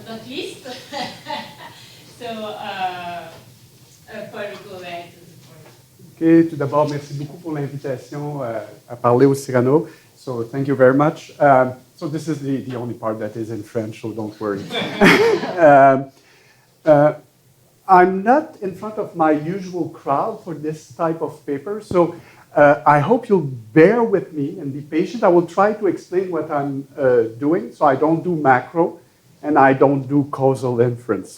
not least. So, Paul, go ahead. Ok, tout d'abord, merci beaucoup pour l'invitation à parler au CIRANO. So thank you very much. So this is the only part that is in French, so don't worry. I'm not in front of my usual crowd for this type of paper, so I hope you'll bear with me and be patient. I will try to explain what I'm doing. So I don't do macro, and I don't do causal inference.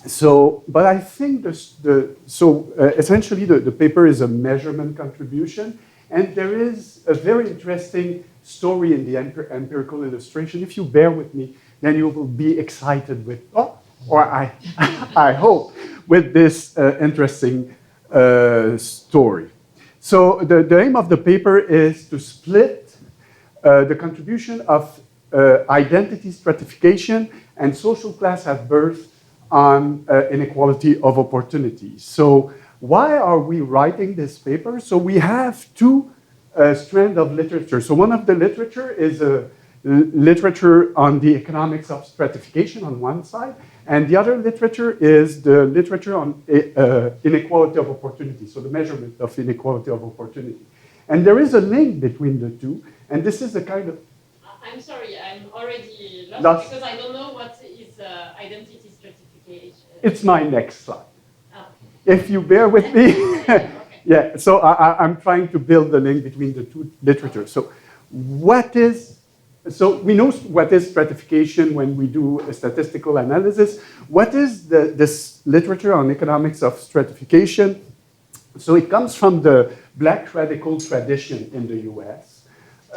So, but I think essentially the paper is a measurement contribution, and there is a very interesting story in the empirical illustration. If you bear with me, then you will be excited with, I hope, with this interesting story. So the aim of the paper is to split the contribution of identity stratification and social class at birth on inequality of opportunities. So why are we writing this paper? So we have two strands of literature. So one of the literature is a literature on the economics of stratification on one side, and the other literature is the literature on inequality of opportunity, so the measurement of inequality of opportunity. And there is a link between the two, and this is a kind of... I'm sorry, I'm already lost because I don't know what is identity stratification. It's my next slide. Oh. If you bear with me. Okay. Yeah, so I'm trying to build the link between the two literatures. So we know what is stratification when we do a statistical analysis. What is this literature on economics of stratification? So it comes from the Black radical tradition in the US.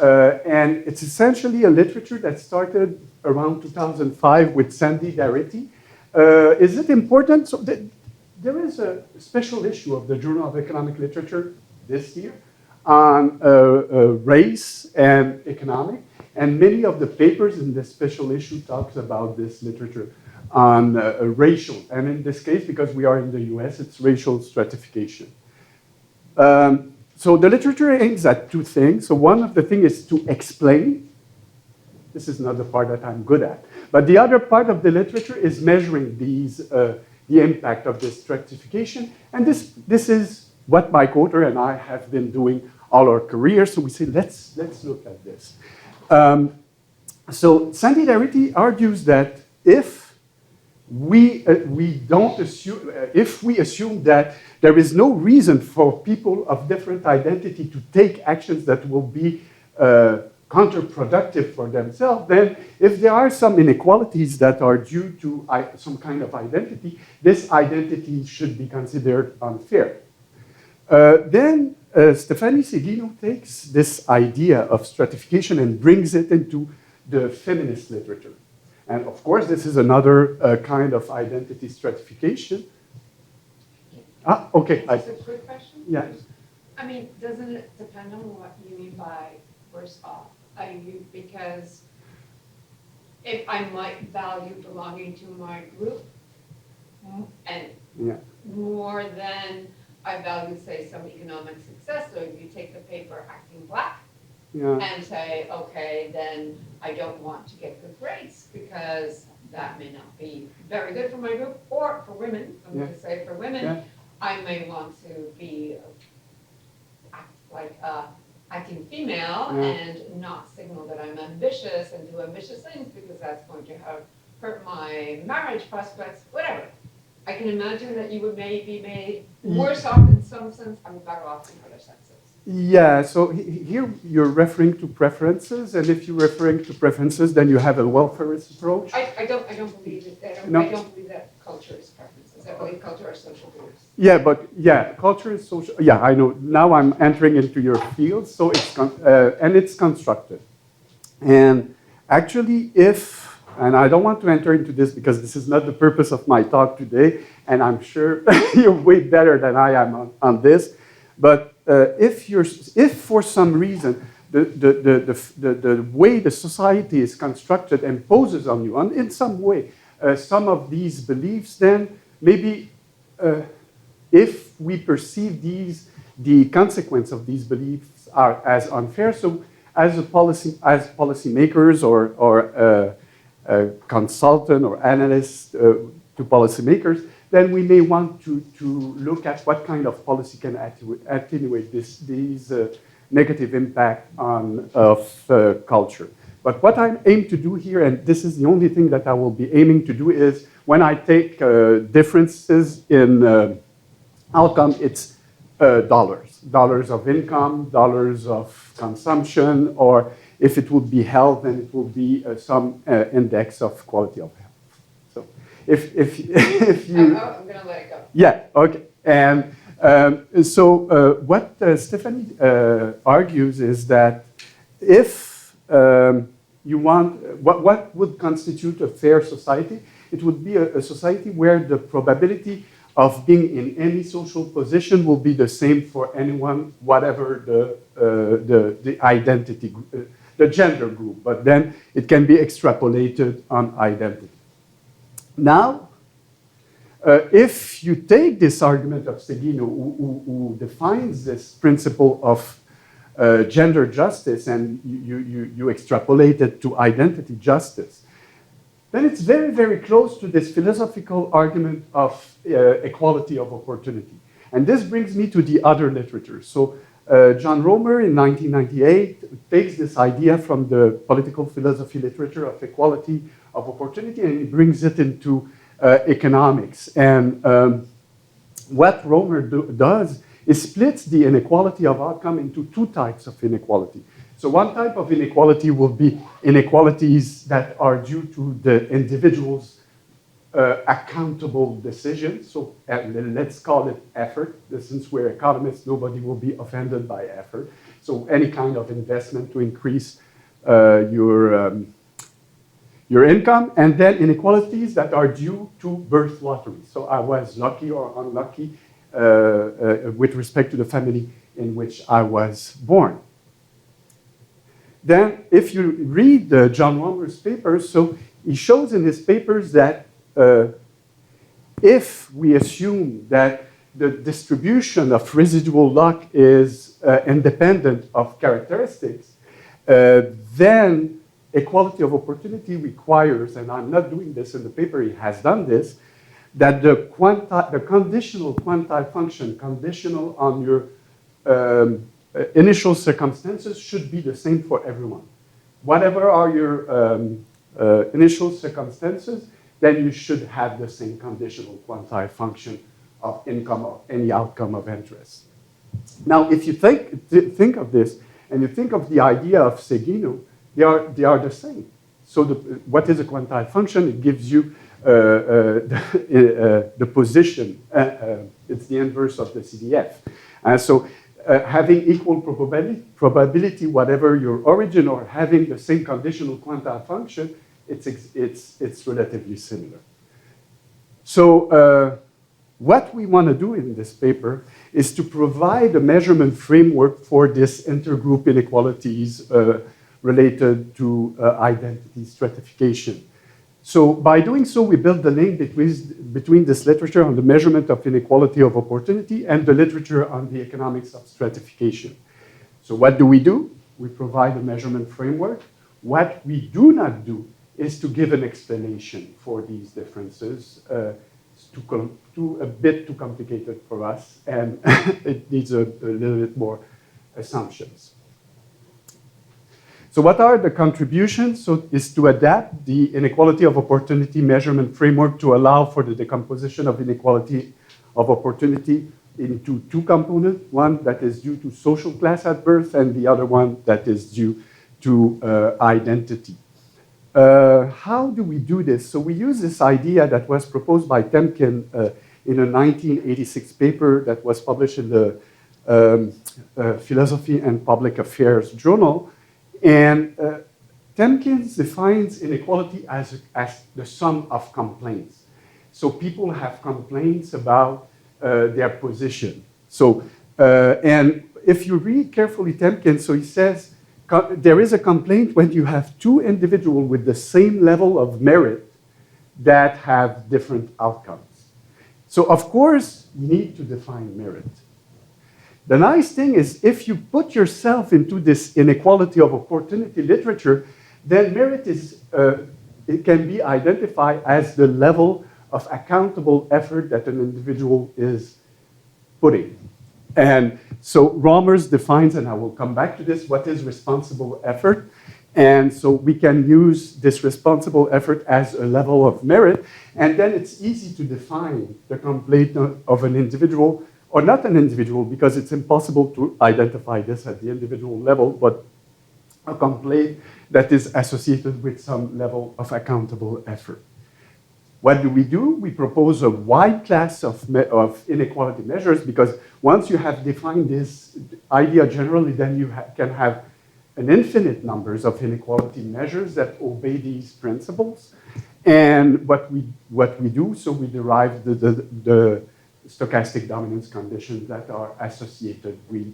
And it's essentially a literature that started around 2005 with Sandy Darity. Is it important? So there is a special issue of the Journal of Economic Literature this year on race and economic. And many of the papers in this special issue talks about this literature on racial. And in this case, because we are in the US, it's racial stratification. So the literature aims at two things. So one of the things is to explain. This is not the part that I'm good at. But the other part of the literature is measuring the impact of this stratification. And this is what my co-author and I have been doing all our career. So we say, let's look at this. So Sandy Darity argues that if we assume that there is no reason for people of different identity to take actions that will be counterproductive for themselves, then if there are some inequalities that are due to some kind of identity, this identity should be considered unfair. Then Stefani Seguino takes this idea of stratification and brings it into the feminist literature. And of course, this is another kind of identity stratification. Okay. That's a quick question? Yeah. I mean, doesn't it depend on what you mean by worse off? Because if I might value belonging to my group and more than I value, say, some economic success. So if you take the paper Acting Black and say, okay, then I don't want to get good grades because that may not be very good for my group, or for women, I'm going to say for women, I may want to be acting female and not signal that I'm ambitious and do ambitious things because that's going to hurt my marriage prospects, whatever. I can imagine that you would maybe be made worse off in some sense and better off in other senses. Yeah, so here you're referring to preferences, and if you're referring to preferences, then you have a welfarist approach. I don't believe it. I don't believe that culture is preferences. I believe culture are social groups. Yeah, but culture is social. Yeah, I know. Now I'm entering into your field, so it's constructed. And actually, and I don't want to enter into this because this is not the purpose of my talk today, and I'm sure you're way better than I am on this. But if for some reason the way the society is constructed imposes on you, in some way, some of these beliefs, then maybe if we perceive the consequence of these beliefs are as unfair, so as policymakers or consultant or analyst to policymakers, then we may want to look at what kind of policy can attenuate these negative impact of culture. But what I aim to do here, and this is the only thing that I will be aiming to do, is when I take differences in outcome, it's dollars of income, dollars of consumption, or if it would be health, then it will be some index of quality of health. So if you... I'm going to let it go. Yeah, okay. And what Stephanie argues is that if you want, what would constitute a fair society? It would be a society where the probability of being in any social position will be the same for anyone, whatever the identity, the gender group. But then it can be extrapolated on identity. Now, if you take this argument of Seguino, who defines this principle of gender justice, and you extrapolate it to identity justice, then it's very, very close to this philosophical argument of equality of opportunity. And this brings me to the other literature. So John Romer in 1998 takes this idea from the political philosophy literature of equality of opportunity and he brings it into economics. And what Romer does is splits the inequality of outcome into two types of inequality. So one type of inequality will be inequalities that are due to the individual's accountable decisions. So let's call it effort. Since we're economists, nobody will be offended by effort. So any kind of investment to increase your income, and then inequalities that are due to birth lottery. So I was lucky or unlucky with respect to the family in which I was born. Then if you read John Romer's papers, so he shows in his papers that if we assume that the distribution of residual luck is independent of characteristics, then equality of opportunity requires, and I'm not doing this in the paper, he has done this, that the conditional quantile function, conditional on your initial circumstances, should be the same for everyone. Whatever are your initial circumstances, then you should have the same conditional quantile function of income or any outcome of interest. Now, if you think of this, and you think of the idea of Seguino, they are the same. So what is a quantile function? It gives you the position. It's the inverse of the CDF. So having equal probability, whatever your origin, or having the same conditional quantile function, it's relatively similar. So what we want to do in this paper is to provide a measurement framework for this intergroup inequalities related to identity stratification. So by doing so, we build the link between this literature on the measurement of inequality of opportunity and the literature on the economics of stratification. So what do? We provide a measurement framework. What we do not do is to give an explanation for these differences. A bit too complicated for us, and it needs a little bit more assumptions. So what are the contributions? So is to adapt the inequality of opportunity measurement framework to allow for the decomposition of inequality of opportunity into two components, one that is due to social class at birth and the other one that is due to identity. How do we do this? So we use this idea that was proposed by Temkin in a 1986 paper that was published in the Philosophy and Public Affairs Journal. And Temkin defines inequality as the sum of complaints. So people have complaints about their position. So, and if you read carefully Temkin, so he says, there is a complaint when you have two individuals with the same level of merit that have different outcomes. So of course, you need to define merit. The nice thing is if you put yourself into this inequality of opportunity literature, then merit is it can be identified as the level of accountable effort that an individual is putting. And so Romer's defines, and I will come back to this, what is responsible effort. And so we can use this responsible effort as a level of merit, and then it's easy to define the complaint of an individual, or not an individual, because it's impossible to identify this at the individual level, but a complaint that is associated with some level of accountable effort. What do? We propose a wide class of inequality measures, because once you have defined this idea generally, then you can have an infinite numbers of inequality measures that obey these principles. And what we do, so we derive the stochastic dominance conditions that are associated with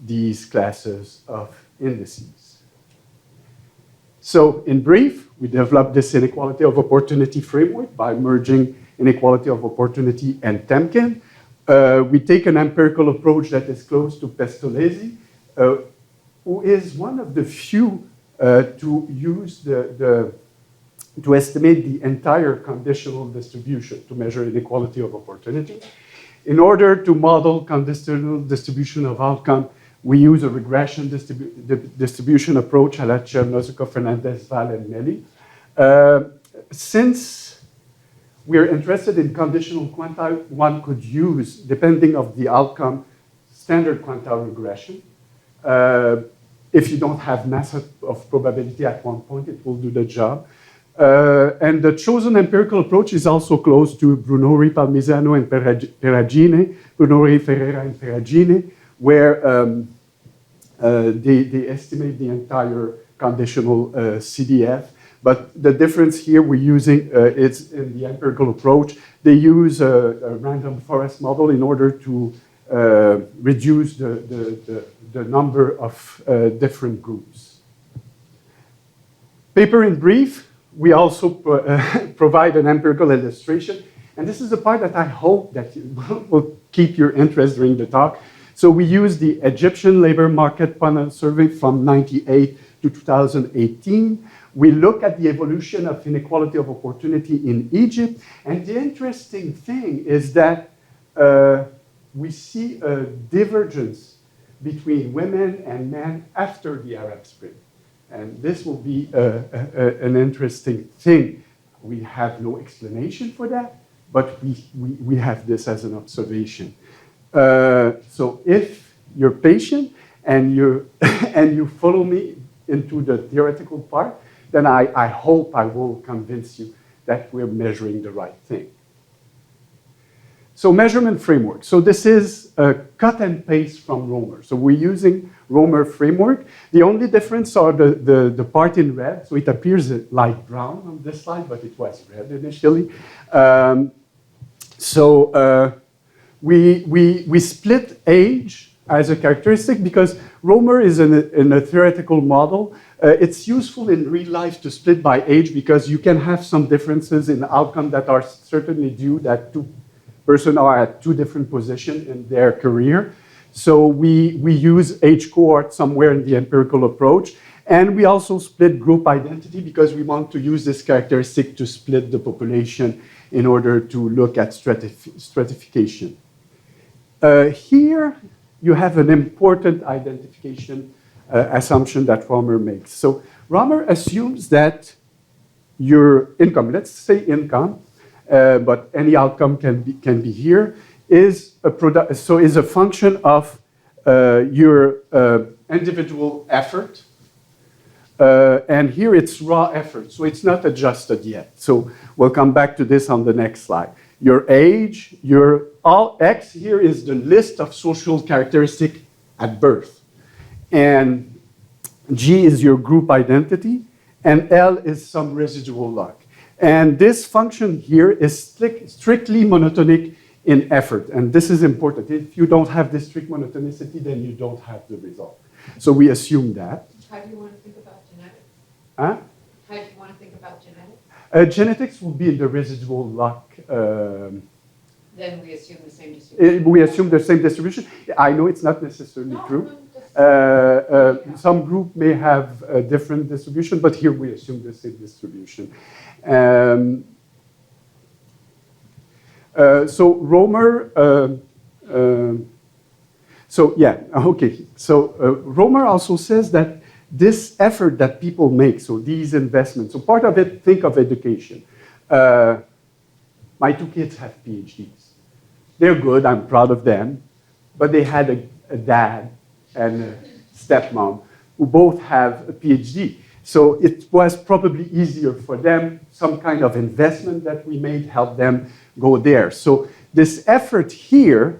these classes of indices. So in brief, we developed this inequality of opportunity framework by merging inequality of opportunity and Temkin. We take an empirical approach that is close to Pestolesi, who is one of the few to use to estimate the entire conditional distribution to measure inequality of opportunity. In order to model conditional distribution of outcome, we use a regression distribution approach à la Chernozikov, Fernandez, Val, and Melli. Since we're interested in conditional quantile, one could use, depending on the outcome, standard quantile regression. If you don't have mass of probability at one point, it will do the job. And the chosen empirical approach is also close to Brunori, Palmisano, and Peragine, Brunori, Ferreira, and Peragine, where they estimate the entire conditional CDF. But the difference here we're using is in the empirical approach. They use a random forest model in order to reduce the number of different groups. Paper in brief, we also provide an empirical illustration. And this is the part that I hope that will keep your interest during the talk. So we use the Egyptian labor market panel survey from 1998 to 2018. We look at the evolution of inequality of opportunity in Egypt. And the interesting thing is that we see a divergence between women and men after the Arab Spring. And this will be an interesting thing. We have no explanation for that, but we have this as an observation. So if you're patient and you follow me into the theoretical part, then I hope I will convince you that we're measuring the right thing. So measurement framework. So this is a cut and paste from Romer. So we're using Romer framework. The only difference are the part in red. So it appears light brown on this slide, but it was red initially. We split age as a characteristic because Romer is in a theoretical model. It's useful in real life to split by age because you can have some differences in outcome that are certainly due that two persons are at two different positions in their career. So we use age cohort somewhere in the empirical approach. And we also split group identity because we want to use this characteristic to split the population in order to look at stratification. Here you have an important identification assumption that Romer makes. So Romer assumes that your income, let's say income, but any outcome can be here, is a function of your individual effort. And here it's raw effort, so it's not adjusted yet. So we'll come back to this on the next slide. Your age, all X here is the list of social characteristics at birth. And G is your group identity, and L is some residual luck. And this function here is strictly monotonic in effort, and this is important. If you don't have this strict monotonicity, then you don't have the result. So we assume that. How do you want to think about genetics? Huh? How do you want to think about genetics? Genetics will be in the residual luck. Then we assume the same distribution. We assume the same distribution. I know it's not necessarily true. No, just Some group may have a different distribution, but here we assume the same distribution. So Romer, Romer also says that this effort that people make, so these investments, so part of it, think of education. My 2 kids have PhDs. They're good, I'm proud of them, but they had a dad and a stepmom who both have a PhD. So it was probably easier for them, some kind of investment that we made helped them go there. So this effort here,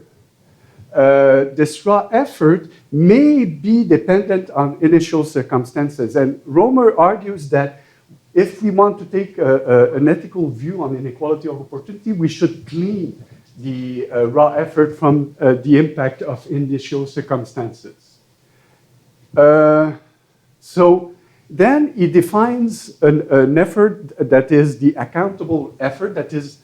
this raw effort may be dependent on initial circumstances. And Romer argues that if we want to take an ethical view on inequality of opportunity, we should clean the raw effort from the impact of initial circumstances. So then he defines an effort that is the accountable effort, that is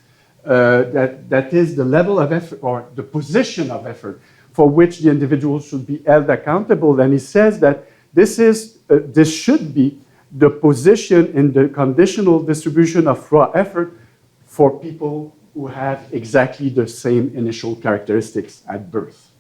the level of effort or the position of effort for which the individual should be held accountable. And he says that this should be the position in the conditional distribution of raw effort for people who have exactly the same initial characteristics at birth.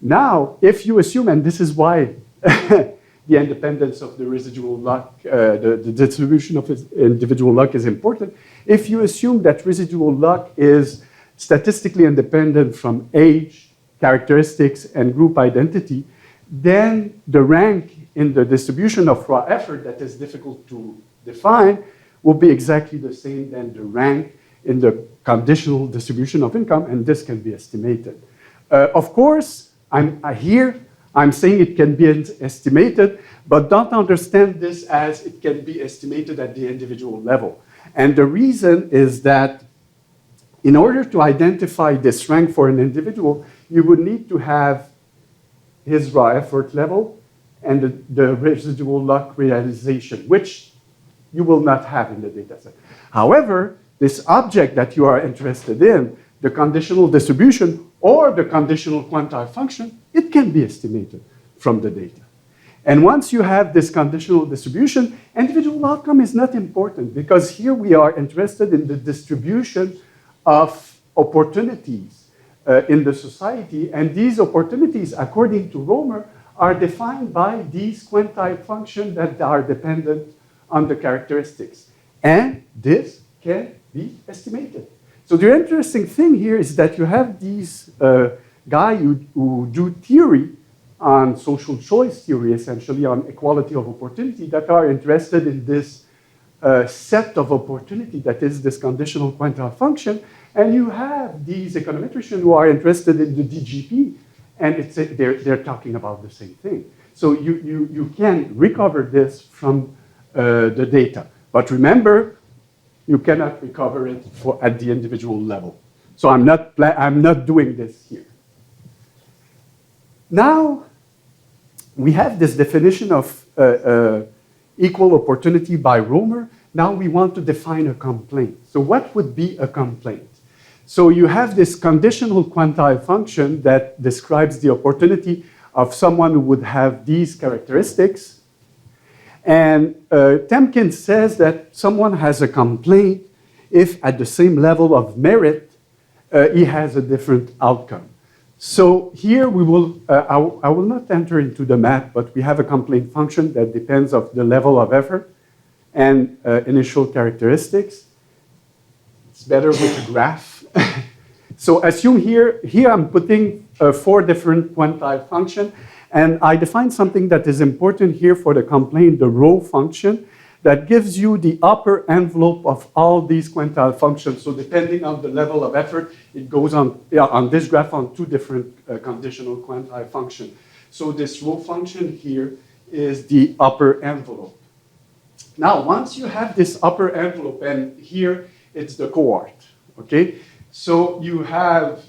Now, if you assume, and this is why the independence of the residual luck, the distribution of individual luck is important, if you assume that residual luck is statistically independent from age, characteristics, and group identity, then the rank in the distribution of raw effort that is difficult to define will be exactly the same than the rank in the conditional distribution of income, and this can be estimated. Of course, I'm saying it can be estimated, but don't understand this as it can be estimated at the individual level. And the reason is that in order to identify this rank for an individual, you would need to have his raw effort level and the residual luck realization, which you will not have in the data set. However, this object that you are interested in, the conditional distribution or the conditional quantile function, it can be estimated from the data. And once you have this conditional distribution, individual outcome is not important because here we are interested in the distribution of opportunities in the society, and these opportunities, according to Romer, are defined by these quantile functions that are dependent on the characteristics. And this can be estimated. So the interesting thing here is that you have these guys who do theory on social choice theory, essentially on equality of opportunity, that are interested in this set of opportunity that is this conditional quantile function. And you have these econometricians who are interested in the DGP, and they're talking about the same thing. So you can recover this from the data. But remember, you cannot recover it at the individual level. So I'm not doing this here. Now, we have this definition of equal opportunity by Romer. Now we want to define a complaint. So what would be a complaint? So you have this conditional quantile function that describes the opportunity of someone who would have these characteristics. And Temkin says that someone has a complaint if at the same level of merit, he has a different outcome. So here we will, I will not enter into the math, but we have a complaint function that depends on the level of effort and initial characteristics. It's better with a graph. So assume here I'm putting 4 different quantile functions, and I define something that is important here for the complaint, the rho function, that gives you the upper envelope of all these quantile functions. So depending on the level of effort, it goes on this graph on 2 different conditional quantile functions. So this rho function here is the upper envelope. Now, once you have this upper envelope, and here it's the cohort, okay? So you have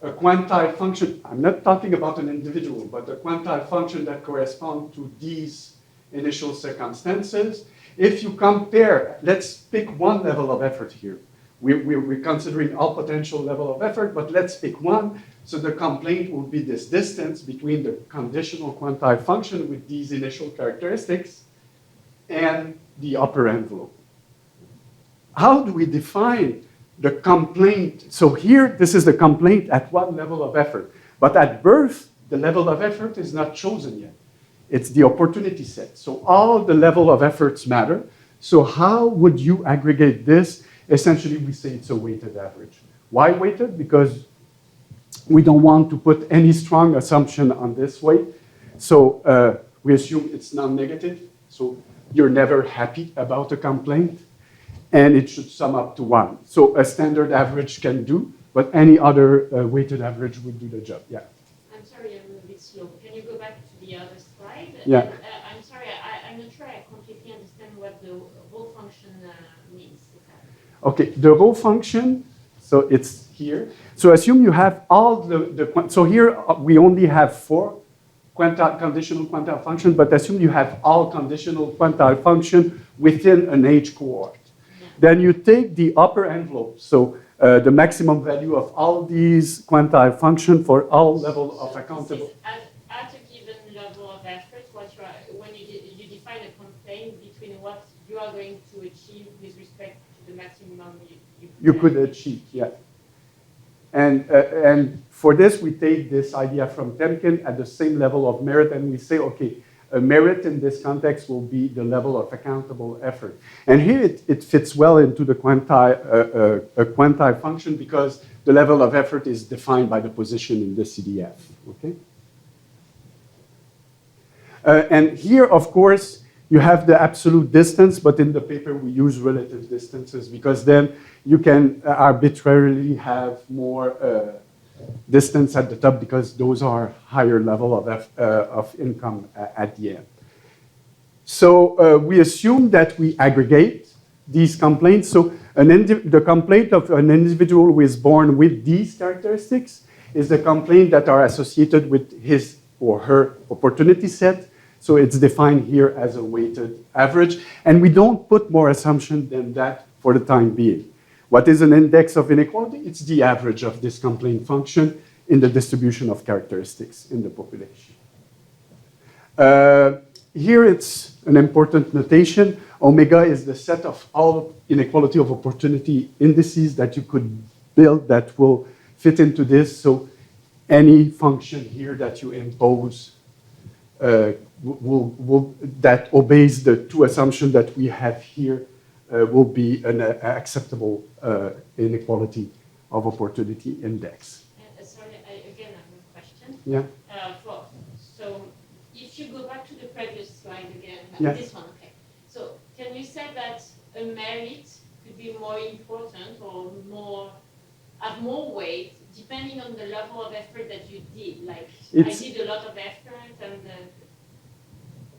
a quantile function. I'm not talking about an individual, but a quantile function that corresponds to these initial circumstances. If you compare, let's pick one level of effort here. we're considering all potential level of effort, but let's pick one. So the complaint will be this distance between the conditional quantile function with these initial characteristics and the upper envelope. How do we define the complaint? So here, this is the complaint at one level of effort. But at birth, the level of effort is not chosen yet. It's the opportunity set. So all the level of efforts matter. So how would you aggregate this? Essentially, we say it's a weighted average. Why weighted? Because we don't want to put any strong assumption on this weight. So we assume it's non-negative. So you're never happy about a complaint. And it should sum up to 1. So a standard average can do, but any other weighted average would do the job. Yeah. I'm sorry, I'm a bit slow. Can you go back to the other slide? Yeah. And, I'm sorry, I'm not sure I completely understand what the rho function means. Okay, the rho function, so it's here. So assume you have all so here we only have 4 conditional quantile functions, but assume you have all conditional quantile function within an age cohort. Then you take the upper envelope, so the maximum value of all these quantile functions for all levels of accountable. At a given level of effort, when you define a complaint between what you are going to achieve with respect to the maximum you could achieve, yeah. And for this, we take this idea from Temkin at the same level of merit, and we say, okay, a merit in this context will be the level of accountable effort. And here it fits well into the quantile function because the level of effort is defined by the position in the CDF, okay? And here, of course, you have the absolute distance, but in the paper we use relative distances because then you can arbitrarily have more distance at the top because those are higher level of income at the end. So we assume that we aggregate these complaints. So the complaint of an individual who is born with these characteristics is the complaint that are associated with his or her opportunity set. So it's defined here as a weighted average. And we don't put more assumption than that for the time being. What is an index of inequality? It's the average of this complaint function in the distribution of characteristics in the population. Here it's an important notation. Omega is the set of all inequality of opportunity indices that you could build that will fit into this. So any function here that you impose that obeys the 2 assumptions that we have here will be an acceptable inequality of opportunity index. Sorry, again, I have a question. Yeah. So if you go back to the previous slide again, yeah. This one, okay. So can you say that a merit could be more important or have more weight depending on the level of effort that you did? Like I did a lot of effort and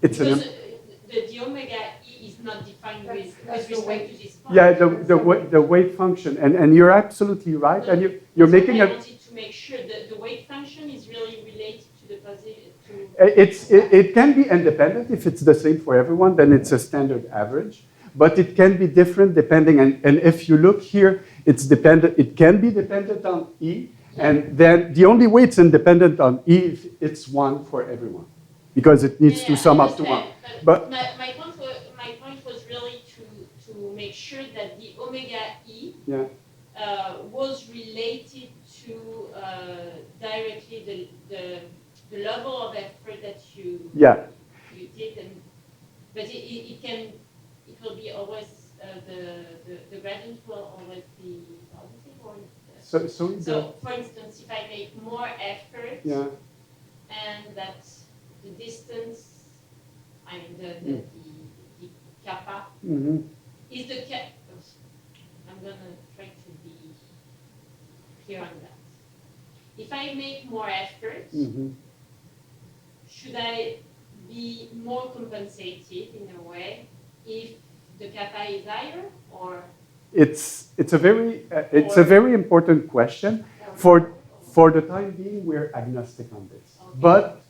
the omega E is not defined with respect to this function. Yeah, the weight function, and you're absolutely right. No, and you're making I wanted to make sure that the weight function is really related to the position. It can be independent if it's the same for everyone. Then it's a standard average, but it can be different depending. And if you look here, it's dependent. It can be dependent on E, and then the only way it's independent on E if it's 1 for everyone. Because it needs to sum up to 1. But my point was really to make sure that the omega E was related to directly the level of effort that you did, but it will be always the gradient will always be positive. So for instance, if I make more effort and that the distance, I mean the kappa, is the kappa. I'm going to try to be clear on that. If I make more effort, should I be more compensated in a way if the kappa is higher, or? It's a very important question. For the time being, we're agnostic on this, but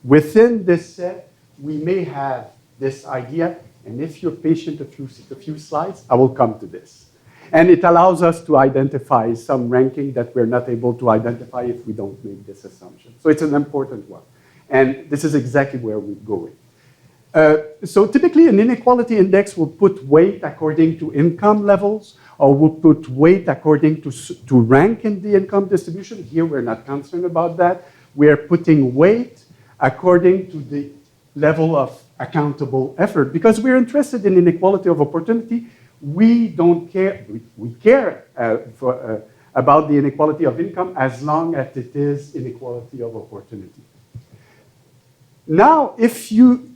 within this set, we may have this idea, and if you're patient a few slides, I will come to this. And it allows us to identify some ranking that we're not able to identify if we don't make this assumption. So it's an important one. And this is exactly where we're going. So typically an inequality index will put weight according to income levels, or will put weight according to rank in the income distribution. Here we're not concerned about that. We're putting weight according to the level of accountable effort, because we're interested in inequality of opportunity. We don't care, we care about the inequality of income as long as it is inequality of opportunity. Now, if you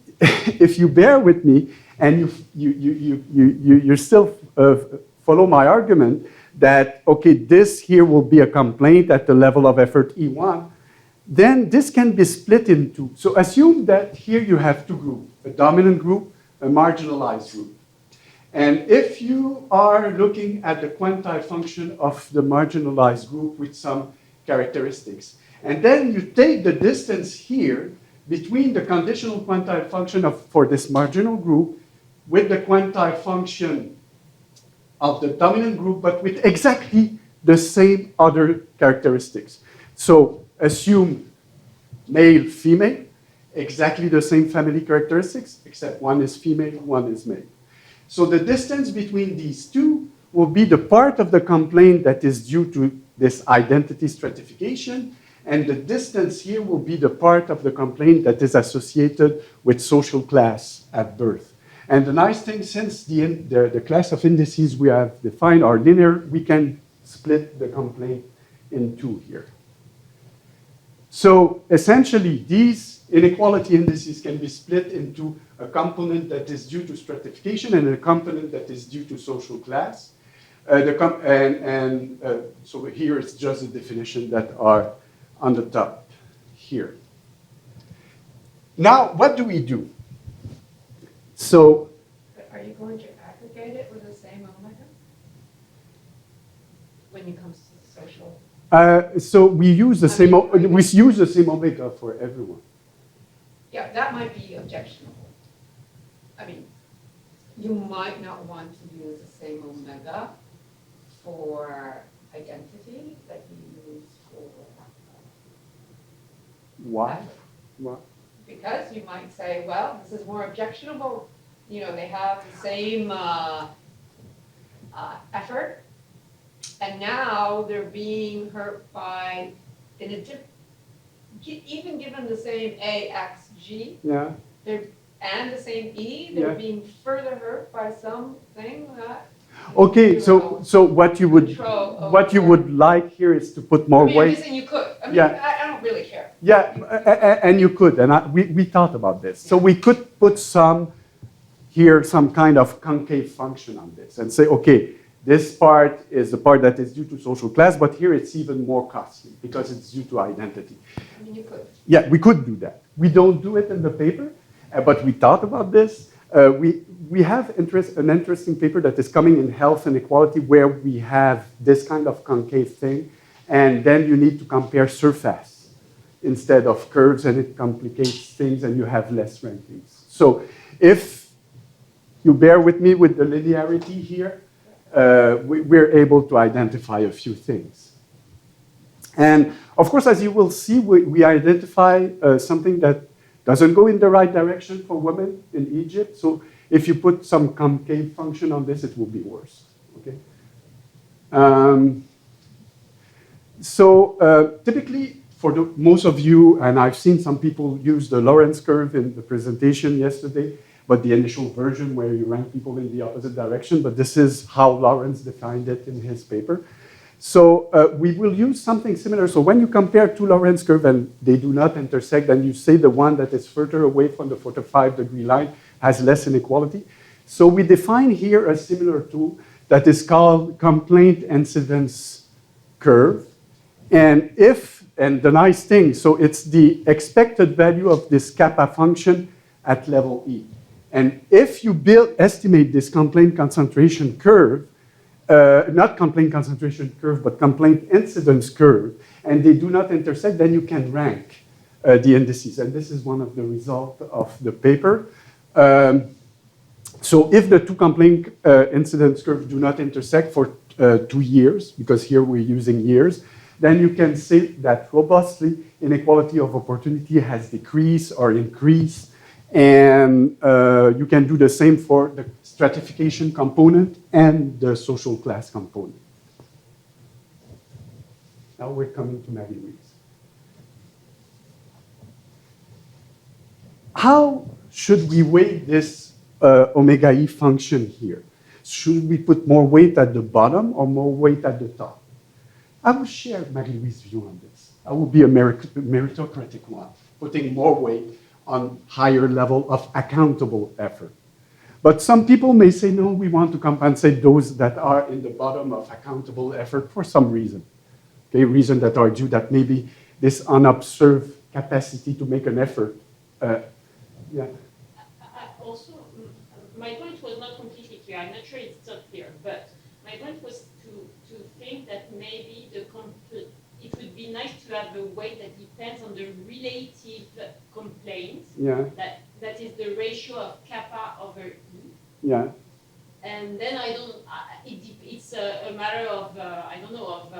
bear with me and you still follow my argument that, okay, this here will be a complaint at the level of effort E1, then this can be split into, so assume that here you have two groups, a dominant group, a marginalized group. And if you are looking at the quantile function of the marginalized group with some characteristics, and then you take the distance here between the conditional quantile function for this marginal group with the quantile function of the dominant group, but with exactly the same other characteristics. So assume male, female, exactly the same family characteristics, except one is female, one is male. So the distance between these two will be the part of the complaint that is due to this identity stratification, and the distance here will be the part of the complaint that is associated with social class at birth. And the nice thing, since the class of indices we have defined are linear, we can split the complaint in two here. So essentially, these inequality indices can be split into a component that is due to stratification and a component that is due to social class. So here it's just the definition that are on the top here. Now, what do we do? So, But are you going to aggregate it with the same omega? When it comes to the social? so we use the same omega for everyone. Yeah, that might be objectionable. I mean, you might not want to use the same omega for identity that you use for Why? Why? because you might say, well, this is more objectionable. You know, they have the same effort, and now they're being hurt by, even given the same AXG, Yeah. and the same E, they're Yeah. being further hurt by something that. Okay, so what you would like here is to put more I mean, I'm weight. just saying you could. I mean, Yeah. I don't really care. Yeah, and you could, and we thought about this. So we could put some kind of concave function on this and say, okay, this part is the part that is due to social class, but here it's even more costly because it's due to identity. I mean, you could. Yeah, we could do that. We don't do it in the paper, but we thought about this. We have an interesting paper that is coming in Health and Equality where we have this kind of concave thing, and then you need to compare surface instead of curves, and it complicates things, and you have less rankings. So if you bear with me with the linearity here, we're able to identify a few things. And of course, as you will see, we identify something that doesn't go in the right direction for women in Egypt. So if you put some concave function on this, it will be worse. Okay. Typically, for most of you, and I've seen some people use the Lorenz curve in the presentation yesterday, but the initial version where you rank people in the opposite direction, but this is how Lorenz defined it in his paper. So we will use something similar. So when you compare two Lorenz curves and they do not intersect, then you say the one that is further away from the 45-degree line has less inequality. So we define here a similar tool that is called complaint incidence curve. And the nice thing, so it's the expected value of this kappa function at level E. And if you estimate this complaint concentration curve, not complaint concentration curve, but complaint incidence curve, and they do not intersect, then you can rank the indices. And this is one of the results of the paper. So if the two complaint incidence curves do not intersect for 2 years, because here we're using years, then you can say that robustly inequality of opportunity has decreased or increased. And you can do the same for the stratification component and the social class component. Now we're coming to Marie-Louise. How should we weight this omega E function here? Should we put more weight at the bottom or more weight at the top? I will share Marie-Louise's view on this. I will be a meritocratic one, putting more weight on higher level of accountable effort. But some people may say, no, we want to compensate those that are in the bottom of accountable effort for some reason. Okay, reason that are due that maybe this unobserved capacity to make an effort. Yeah. Also, my point was not completely clear. I'm not sure it's still clear, but my point was to think that maybe it would be nice to have a weight that depends on the relative complaints. Yeah. That is the ratio of kappa over E. Yeah. And then I don't. It's a matter of I don't know of.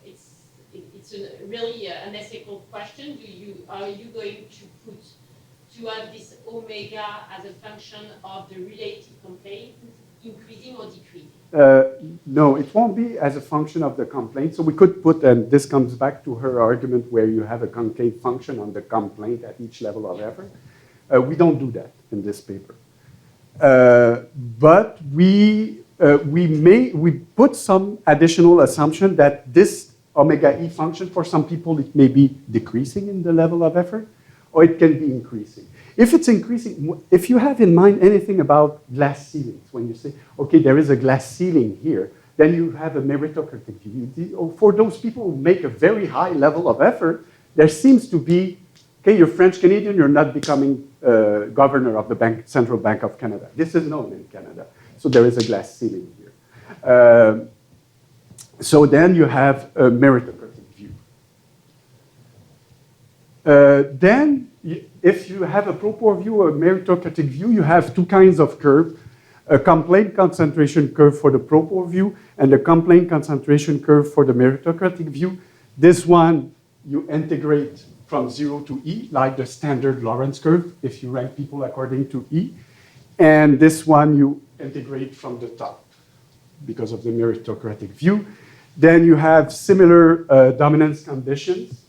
It's really an ethical question. Are you going to have this omega as a function of the relative complaint increasing or decreasing? No, it won't be as a function of the complaint. So we could put, and this comes back to her argument where you have a concave function on the complaint at each level of effort. We don't do that in this paper. But we put some additional assumption that this omega E function, for some people, it may be decreasing in the level of effort, or it can be increasing. If it's increasing, if you have in mind anything about glass ceilings, when you say, okay, there is a glass ceiling here, then you have a meritocratic view. For those people who make a very high level of effort, there seems to be, okay, you're French-Canadian, you're not becoming governor of the Central Bank of Canada. This is known in Canada. So there is a glass ceiling here. So then you have a meritocratic view. Then, if you have a propor view or a meritocratic view, you have two kinds of curve. A complaint concentration curve for the propor view and a complaint concentration curve for the meritocratic view. This one, you integrate from 0 to E, like the standard Lorentz curve, if you rank people according to E. And this one, you integrate from the top because of the meritocratic view. Then you have similar dominance conditions.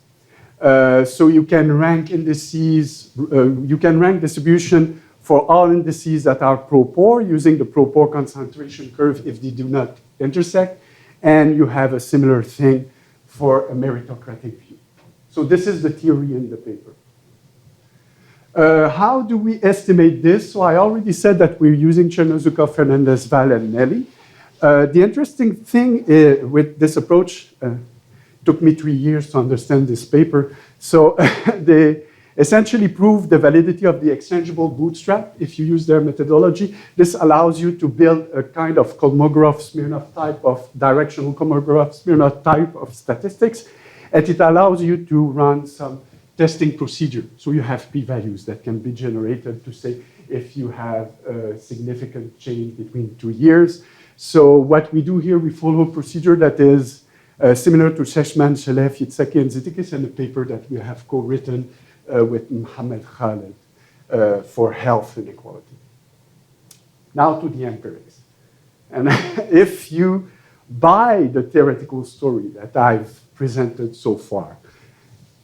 So you can rank indices, you can rank distribution for all indices that are propor using the propor concentration curve if they do not intersect. And you have a similar thing for a meritocratic view. So this is the theory in the paper. How do we estimate this? So I already said that we're using Chernozukov, Fernandez, Val, and Nelly. The interesting thing with this approach, took me 3 years to understand this paper. So they essentially prove the validity of the exchangeable bootstrap if you use their methodology. This allows you to build a kind of Kolmogorov-Smirnov type of directional Kolmogorov-Smirnov type of statistics. And it allows you to run some testing procedure. So you have p-values that can be generated to say if you have a significant change between 2 years. So what we do here, we follow a procedure that is similar to Sheshman, Shelef, Yitzhaki, and Zitikis, and a paper that we have co-written with Mohammed Khaled for health inequality. Now to the empirics. And if you buy the theoretical story that I've presented so far,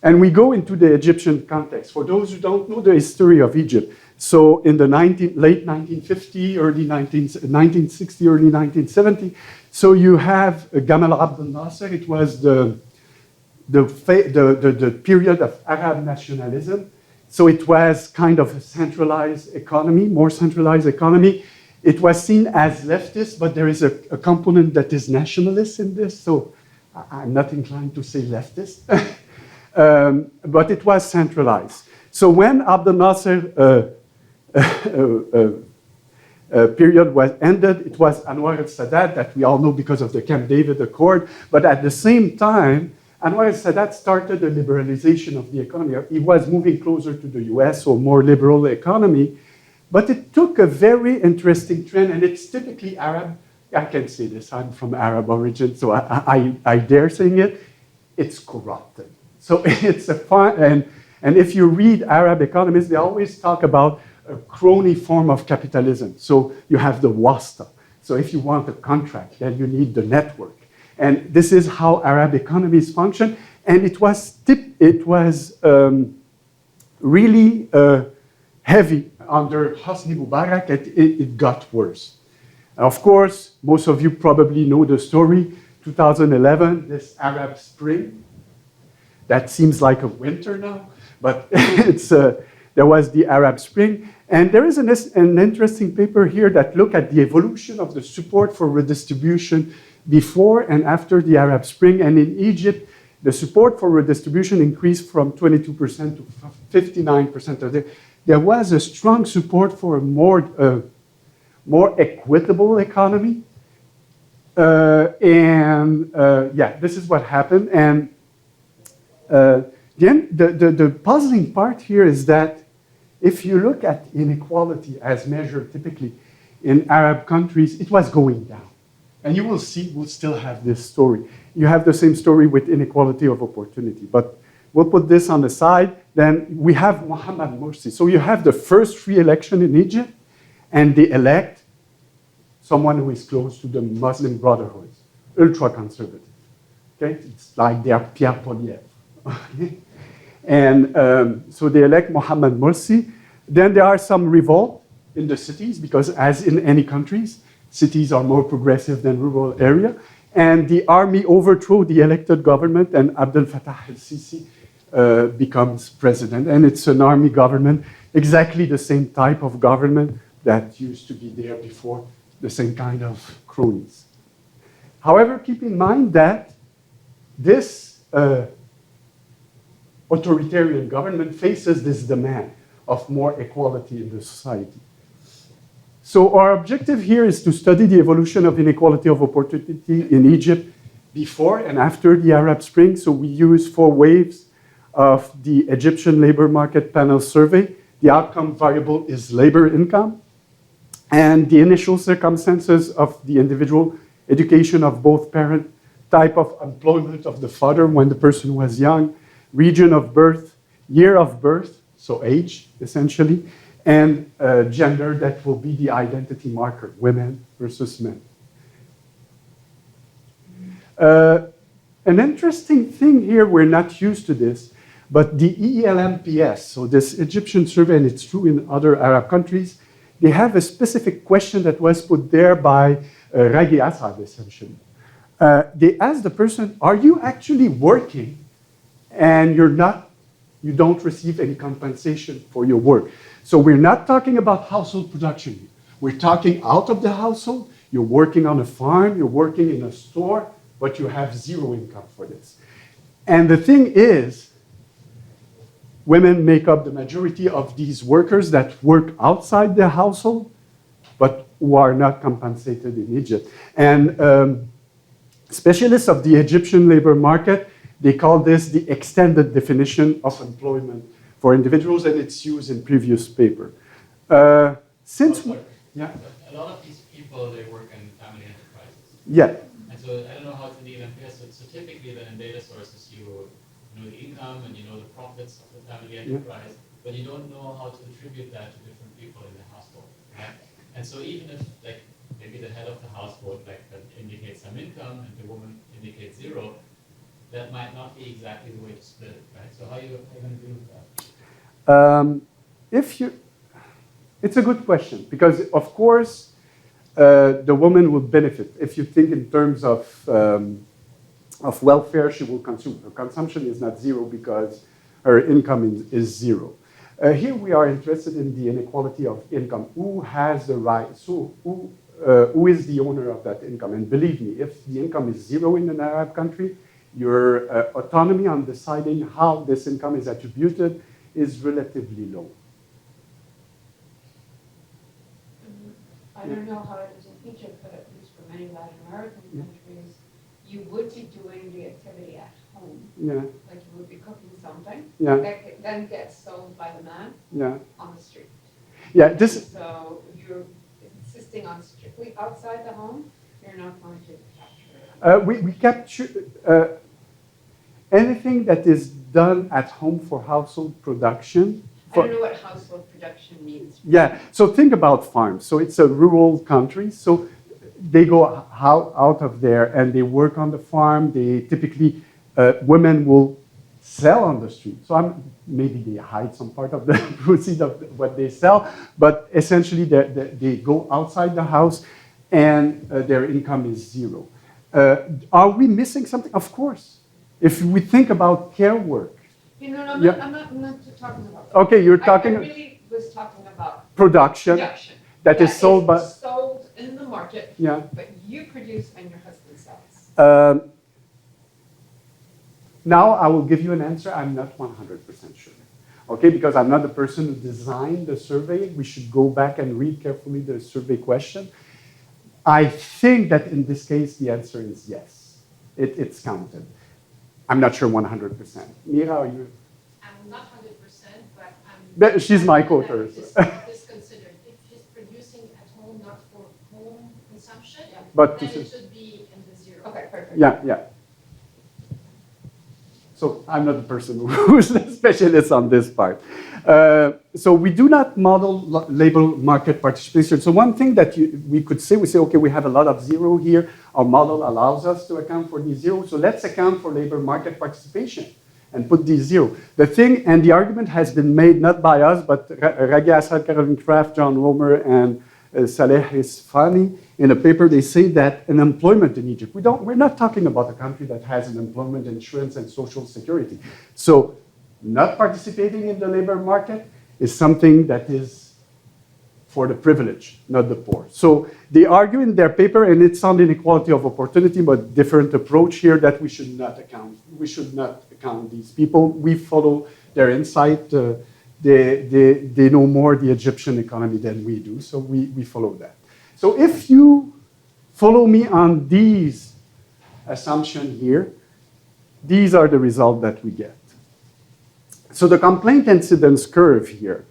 and we go into the Egyptian context, for those who don't know the history of Egypt, so in the late 1950, early 1960, early 1970, so you have Gamal Abdel Nasser. It was the period of Arab nationalism. So it was kind of a centralized economy, more centralized economy. It was seen as leftist, but there is a component that is nationalist in this. So I'm not inclined to say leftist, but it was centralized. So when Abdel Nasser period was ended, it was Anwar al-Sadat that we all know because of the Camp David Accord. But at the same time, Anwar al-Sadat started a liberalization of the economy. He was moving closer to the US, so more liberal economy. But it took a very interesting trend, and it's typically Arab. I can say this, I'm from Arab origin, so I dare saying it. It's corrupted. So it's a fun, and if you read Arab economists, they always talk about a crony form of capitalism. So you have the wasta. So if you want a contract, then you need the network. And this is how Arab economies function. And it was really heavy under Hosni Mubarak. It got worse. Of course, most of you probably know the story. 2011, this Arab Spring. That seems like a winter now, but there was the Arab Spring. And there is an interesting paper here that look at the evolution of the support for redistribution before and after the Arab Spring. And in Egypt, the support for redistribution increased from 22% to 59%. There was a strong support for a more equitable economy. Yeah, this is what happened. And the puzzling part here is that if you look at inequality as measured typically in Arab countries, it was going down. And you will see, we'll still have this story. You have the same story with inequality of opportunity. But we'll put this on the side. Then we have Mohammed Morsi. So you have the first free election in Egypt, and they elect someone who is close to the Muslim Brotherhood, ultra-conservative. Okay? It's like they are Pierre Poilievre. Okay? And so they elect Mohammed Morsi. Then there are some revolt in the cities, because as in any countries, cities are more progressive than rural area. And the army overthrows the elected government, and Abdel Fattah el-Sisi becomes president. And it's an army government, exactly the same type of government that used to be there before, the same kind of cronies. However, keep in mind that this authoritarian government faces this demand of more equality in the society. So our objective here is to study the evolution of inequality of opportunity in Egypt before and after the Arab Spring. So we use 4 waves of the Egyptian labor market panel survey. The outcome variable is labor income. And the initial circumstances of the individual, education of both parent, type of employment of the father when the person was young, region of birth, year of birth, so age, essentially, and gender, that will be the identity marker, women versus men. An interesting thing here, we're not used to this, but the ELMPS, so this Egyptian survey, and it's true in other Arab countries, they have a specific question that was put there by Ragi Assad, essentially. They asked the person, are you actually working and you don't receive any compensation for your work? So we're not talking about household production here. We're talking out of the household. You're working on a farm, you're working in a store, but you have 0 income for this. And the thing is, women make up the majority of these workers that work outside the household, but who are not compensated in Egypt. And specialists of the Egyptian labor market, they call this the extended definition of employment for individuals, and it's used in previous paper. Yeah. A lot of these people, they work in family enterprises. Yeah. And so I don't know how it's in the ELMPS, so typically then in data sources, you know the income and you know the profits of the family enterprise, but you don't know how to attribute that to different people in the household. Right? And so even if like maybe the head of the household like indicates some income and the woman indicates 0, that might not be exactly the way to split it, right? So how are you going to deal with that? It's a good question, because of course the woman will benefit. If you think in terms of welfare, she will consume. Her consumption is not 0 because her income is 0. Here we are interested in the inequality of income. Who has the right? So who is the owner of that income? And believe me, if the income is 0 in an Arab country, your autonomy on deciding how this income is attributed is relatively low. I don't know how it is in Egypt, but at least for many Latin American countries, you would be doing the activity at home. Yeah. Like you would be cooking something Yeah. that then gets sold by the man on the street. Yeah, this, So you're insisting on strictly outside the home, you're not going to capture. we capture anything that is done at home for household production. I don't know what household production means. Yeah, so think about farms. So it's a rural country. So they go out of there and they work on the farm. They typically, women will sell on the street. So maybe they hide some part of the proceeds of what they sell, but essentially they go outside the house and their income is zero. Are we missing something? Of course. If we think about care work. You know, I'm not talking about that. Okay, you're talking. I really was talking about production. That is sold by. Sold in the market. Yeah. But you produce and your husband sells. Now I will give you an answer. I'm not 100% sure. Okay, because I'm not the person who designed the survey. We should go back and read carefully the survey question. I think that in this case the answer is yes. It's counted. I'm not sure 100%. Mira, are you? I'm not 100%, but But she's my quoter. This considered. If she's producing at home, not for home consumption, But then it should be in the zero. Okay, perfect. Yeah. So I'm not the person who's the specialist on this part. So we do not model labor market participation. So one thing that we could say, okay, we have a lot of zero here. Our model allows us to account for these zero. So let's account for labor market participation and put these zero. The thing, and the argument has been made not by us, but Raghi Assad, Caroline Kraft, John Romer, and Saleh Isfani. In a paper, they say that unemployment in Egypt, we're not talking about a country that has an employment insurance and social security. So not participating in the labor market is something that is for the privileged, not the poor. So they argue in their paper, and it's on inequality of opportunity, but different approach here, that we should not account these people. We follow their insight. They know more the Egyptian economy than we do, so we follow that. So if you follow me on these assumptions here, these are the results that we get. So the complaint incidence curve here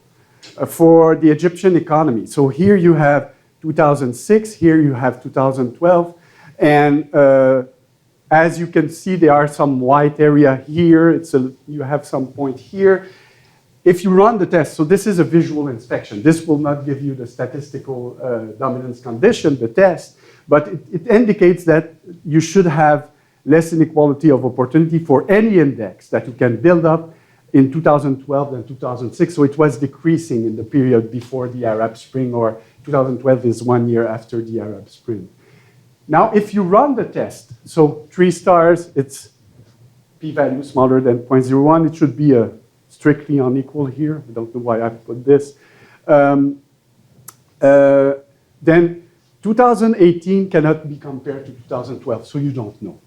for the Egyptian economy. So here you have 2006, here you have 2012, and as you can see, there are some white area here. You have some point here. If you run the test, so this is a visual inspection. This will not give you the statistical dominance condition, the test, but it indicates that you should have less inequality of opportunity for any index that you can build up in 2012 than 2006. So it was decreasing in the period before the Arab Spring, or 2012 is 1 year after the Arab Spring. Now, if you run the test, so 3 stars, it's p-value smaller than 0.01. It should be a strictly unequal here. I don't know why I put this. Then 2018 cannot be compared to 2012, so you don't know.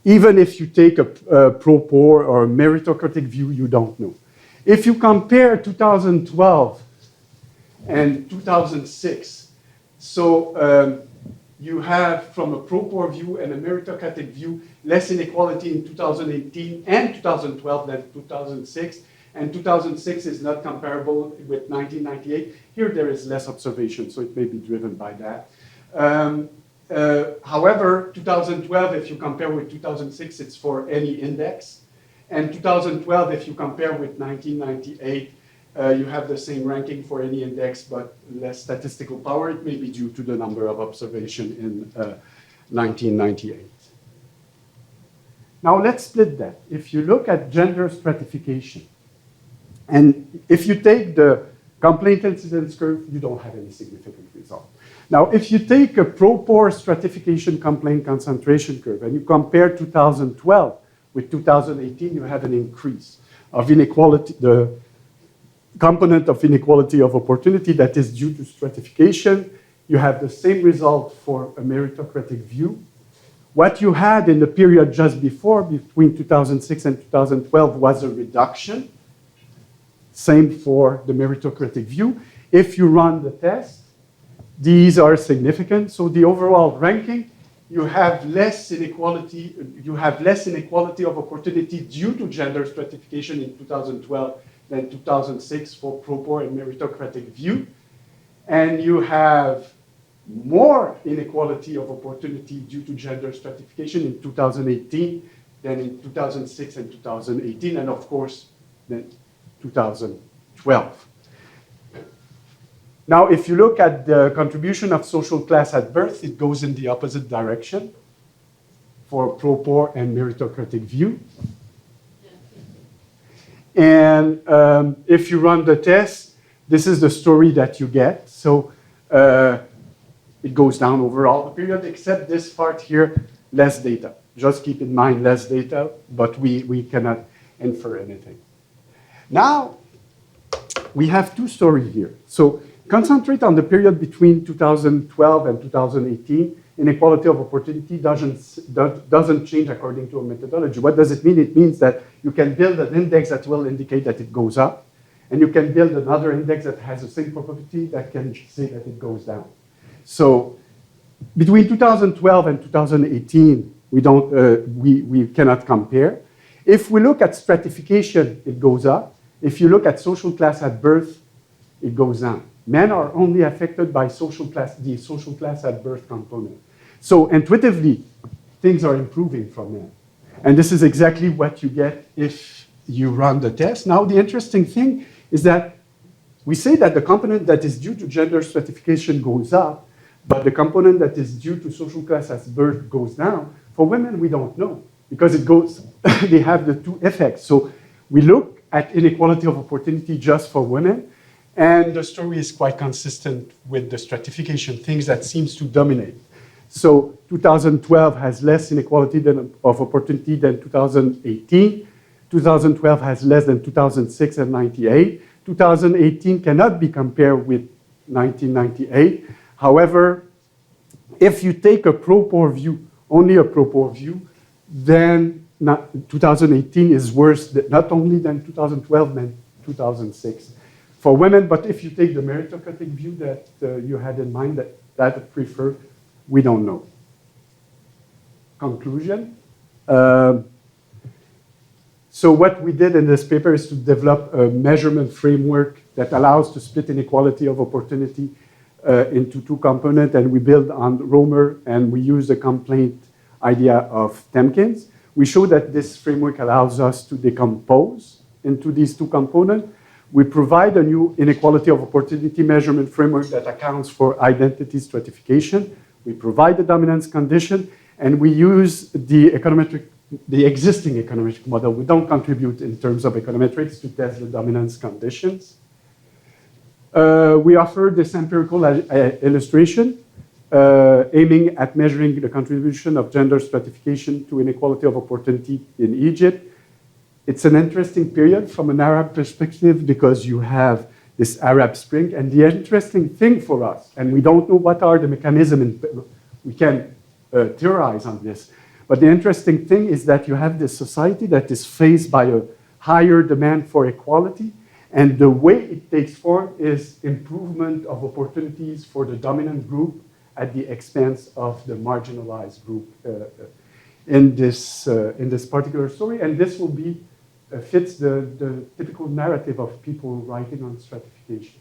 Even if you take a pro-poor or a meritocratic view, you don't know. If you compare 2012 and 2006, so you have, from a pro-poor view and a meritocratic view, less inequality in 2018 and 2012 than 2006. And 2006 is not comparable with 1998. Here there is less observation, so it may be driven by that. However, 2012, if you compare with 2006, it's for any index. And 2012, if you compare with 1998, you have the same ranking for any index, but less statistical power. It may be due to the number of observation in 1998. Now let's split that. If you look at gender stratification, and if you take the complaint incidence curve, you don't have any significant result. Now, if you take a pro-poor stratification complaint concentration curve and you compare 2012 with 2018, you have an increase of inequality, the component of inequality of opportunity that is due to stratification. You have the same result for a meritocratic view. What you had in the period just before, between 2006 and 2012, was a reduction. Same for the meritocratic view. If you run the test, these are significant. So the overall ranking, you have less inequality of opportunity due to gender stratification in 2012 than 2006 for pro-poor and meritocratic view. And you have more inequality of opportunity due to gender stratification in 2018 than in 2006 and 2018, and of course, then 2012. Now, if you look at the contribution of social class at birth, it goes in the opposite direction for pro-poor and meritocratic view. And if you run the test, this is the story that you get. So it goes down over all the period, except this part here, less data. Just keep in mind less data, but we cannot infer anything. Now, we have two stories here. So concentrate on the period between 2012 and 2018. Inequality of opportunity doesn't change according to a methodology. What does it mean? It means that you can build an index that will indicate that it goes up, and you can build another index that has the same probability that can say that it goes down. So between 2012 and 2018, we cannot compare. If we look at stratification, it goes up. If you look at social class at birth, it goes down. Men are only affected by the social class at birth component. So intuitively, things are improving for men. And this is exactly what you get if you run the test. Now, the interesting thing is that we say that the component that is due to gender stratification goes up, but the component that is due to social class at birth goes down. For women, we don't know, because it goes, they have the two effects. So we look at inequality of opportunity just for women, and the story is quite consistent with the stratification, things that seems to dominate. So 2012 has less inequality of opportunity than 2018. 2012 has less than 2006 and 98. 2018 cannot be compared with 1998. However, if you take a pro-poor view, only a pro-poor view, then 2018 is worse, not only than 2012, than 2006. For women, but if you take the meritocratic view that you had in mind, that I prefer, we don't know. Conclusion. So what we did in this paper is to develop a measurement framework that allows to split inequality of opportunity into two components, and we build on Romer, and we use the complaint idea of Temkins. We show that this framework allows us to decompose into these two components. We provide a new inequality of opportunity measurement framework that accounts for identity stratification. We provide the dominance condition, and we use the existing econometric model. We don't contribute in terms of econometrics to test the dominance conditions. We offer this empirical illustration aiming at measuring the contribution of gender stratification to inequality of opportunity in Egypt. It's an interesting period from an Arab perspective because you have this Arab Spring, and the interesting thing for us, and we don't know what are the mechanisms, we can theorize on this, but the interesting thing is that you have this society that is faced by a higher demand for equality, and the way it takes form is improvement of opportunities for the dominant group at the expense of the marginalized group in this particular story, and this will be fits the typical narrative of people writing on stratification.